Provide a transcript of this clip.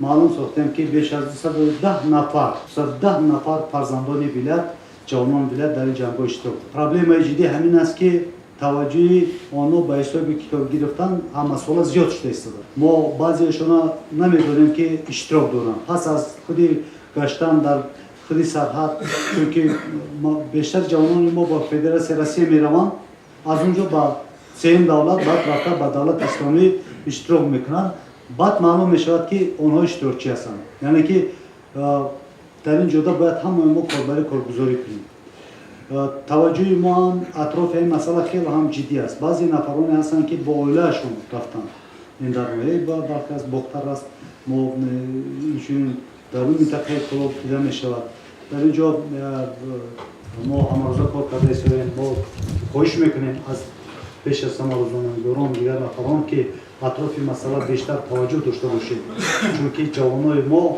معلوم ساختیم که بیش از 210 نفر فرزندان ملت جوانان ملت در این جنگ اشتراک. پرابلم جدی همین است که توجه آنها به حساب کتاب گرفتن هم مسئله زیاد شده است. ما بعضیشون نمیدونیم که اشتراک دارن. پس از خودی گشتن در خودی سرحد چون بیشتر جوانان ما با فدراسیون روسیه میروند از اونجا با سیم دولت بعد رفته به دولت اسلامی اشتراک میکنن. بعد معلوم میشود که آنها اشتراکچی هستند. یعنی که در این جدا باید همه ما کاربری کارگزاری کنیم. توجه ما هم اطراف این مسئله خیلی هم جدی است. بعضی نفرانی هستند که با عائله‌شون رفتن. این در برخی از بختر است. ما اینشون در اون منطقه کلوب دیده میشود. در اینجا ما همارزا کار کرده ایستیم. ما خواهش میکنیم از پیش از روزنامه‌نگاران دیگر نفران که اطراف مسئله بیشتر توجه داشته باشید چون که جوانای ما